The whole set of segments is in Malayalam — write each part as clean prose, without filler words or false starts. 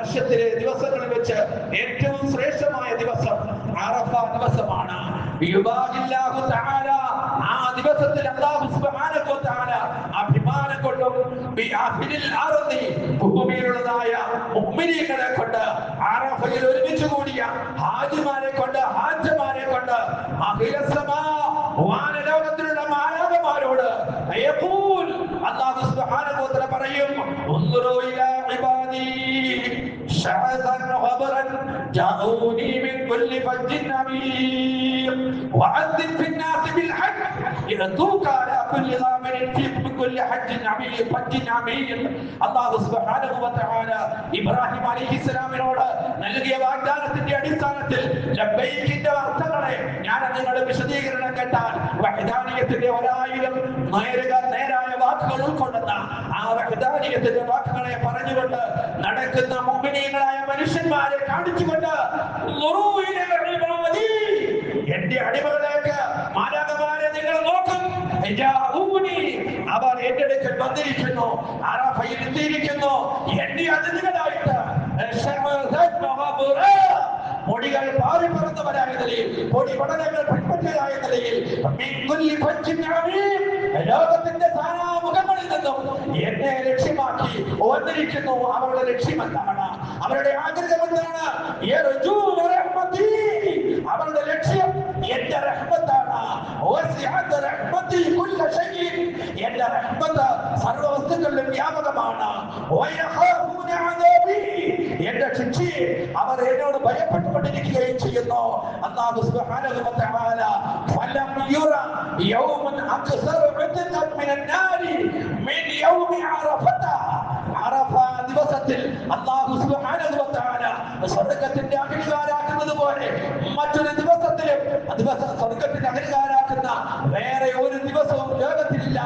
വർഷത്തിലെ ദിവസങ്ങളിൽ വെച്ച് ഏറ്റവും ശ്രേഷ്ഠമായ ദിവസം അറഫ ദിവസമാണ്. ആ ദിവസത്തിൽ അല്ലാഹു സുബ്ഹാനഹു വ തആല അഭിമാനം കൊണ്ടും ഭൂമിയിലുള്ളതായ മുഅ്മിനീങ്ങളെ കൊണ്ട് അറഫയിൽ ഒരുമിച്ച് കൂടിയ ഹാജിമാരെ കൊണ്ട് വാനലോകത്തിലുള്ള മാലാഖമാരോട് അല്ലാഹു സുബ്ഹാനഹു വ തആല പറയും, ഉൻദുറൂ ഇലാ ഇബാദി شعثا غبرا جاءوني من كل فج عميق وعذب في الناس بالحج يأتوك على كل ضامر في كل حج عميق فج عميق. അല്ലാഹു സുബ്ഹാനഹു വ തആല ഇബ്രാഹിം അലൈഹിസ്സലാമിനോട് നൽകിയ വാഗ്ദാനത്തിന്റെ അടിസ്ഥാനത്തിൽ ലബ്ബൈക്കിന്റെ അർത്ഥങ്ങളെ ഞാൻ നിങ്ങളുടെ വിശദീകരണം കേട്ടാൽ വഹദാനിയത്തിന്റെ 1000 നേരായ വാക്കുകൾ ഉൾക്കൊള്ളുന്ന ആ വഹദാനിയത്തിന്റെ വാക്കുകളെ പറഞ്ഞുകൊണ്ട് നടക്കുന്ന മുഅ്മിനീങ്ങളായ മനുഷ്യന്മാരെ കാണിച്ചുകൊണ്ട് എന്റെ അടിമകളിലേക്ക് മാലാഖമാരെ നിങ്ങൾ നോക്കും, അവർ എന്റെ അടുക്കൽ വന്നിരിക്കുന്നു, അറഫയിൽ എത്തിയിരിക്കുന്നു, എന്റെ അതിഥികളായിട്ട് മൊഴികൾ പാറിപ്പറന്നവരായ നിലയിൽ, പൊടി പഠനങ്ങൾ പെൺപറ്റരായ നിലയിൽ ലോകത്തിന്റെ സാരാമുഖങ്ങളിൽ നിന്നും എന്നെ ലക്ഷ്യമാക്കി വന്നിരിക്കുന്നു. അവരുടെ ലക്ഷ്യം എന്താണ്? അവരുടെ ആഗ്രഹം എന്താണ്? അവരുടെ ലക്ഷ്യം എന്റെ റഹ്മത്താണ്. എന്റെ റഹ്മത്ത് സർവ്വ വസ്തുക്കളിലും വ്യാപകമാണ്. എന്റെ ശിക്ഷയെ അവർ എന്നോട് ഭയപ്പെട്ടുകൊണ്ടിരിക്കുകയും ചെയ്യുന്നു. അല്ലാഹു സുബ്ഹാനഹു വ തആല ഫലം യുറ യൗമൻ അക്സറ ഉദ്ദൻ മിനൻ നാരി മിൻ യൗമി അറഫത. അറഫ ദിവസത്തിൽ അല്ലാഹു സുബ്ഹാനഹു വ തആല സ്വർഗ്ഗത്തിന്റെ അധികാരാക്കുന്നത് പോലെ മറ്റൊരു ദിവസത്തിലും സ്വർഗ്ഗത്തിന്റെ അധികാരാക്കുന്ന വേറെ ഒരു ദിവസവും ലോകത്തിലില്ല.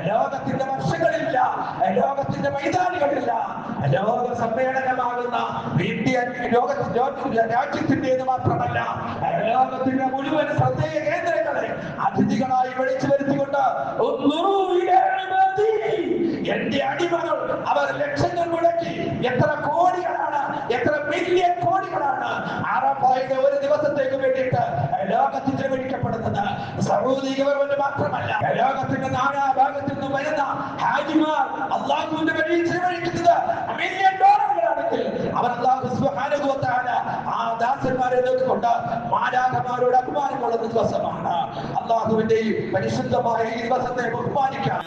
ലോകത്തിന്റെ വർഷങ്ങളില്ല, ലോകത്തിന്റെ മൈതാനികളില്ല. ലോക സമ്മേളനമാകുന്ന ഇന്ത്യൻ രാജ്യത്തിന്റേത് മാത്രമല്ല, ലോകത്തിന്റെ മുഴുവൻ ശ്രദ്ധേയ കേന്ദ്രങ്ങളെ അതിഥികളായി വിളിച്ചു വരുത്തിക്കൊണ്ട് എന്റെ അടിമകൾ അവർ ലക്ഷങ്ങൾ മുടക്കി, എത്ര കോടികളാണ്, എത്ര മില്യൺ കോടികളാണ് അറഫയുടെ ഒരു ദിവസത്തേക്ക് വേണ്ടിയിട്ട് ലോകത്തിൽ ചെലവഴിക്കപ്പെടുന്നത്. സൗദി ഗവൺമെന്റ് മാത്രമല്ല, ലോകത്തിന്റെ നാനാഭാഗത്തു നിന്നും വരുന്ന ഹാജിമാർ അല്ലാഹുവിന്റെ വഴിയിൽ ചെലവഴിക്കുന്നത് മില്യൺ ഡോളറുകളാണെങ്കിൽ അവർ അല്ലാഹു സുബ്ഹാനഹു വ തആല ആ ദാസന്മാരെ നോക്കിക്കൊണ്ട് മാലാഖമാരോട് അഭിമാനം കൊള്ളുന്ന ദിവസമാണ്. അല്ലാഹുവിന്റെ ഈ പരിശുദ്ധമായ ഈ ദിവസത്തെ ബഹുമാനിക്കാം.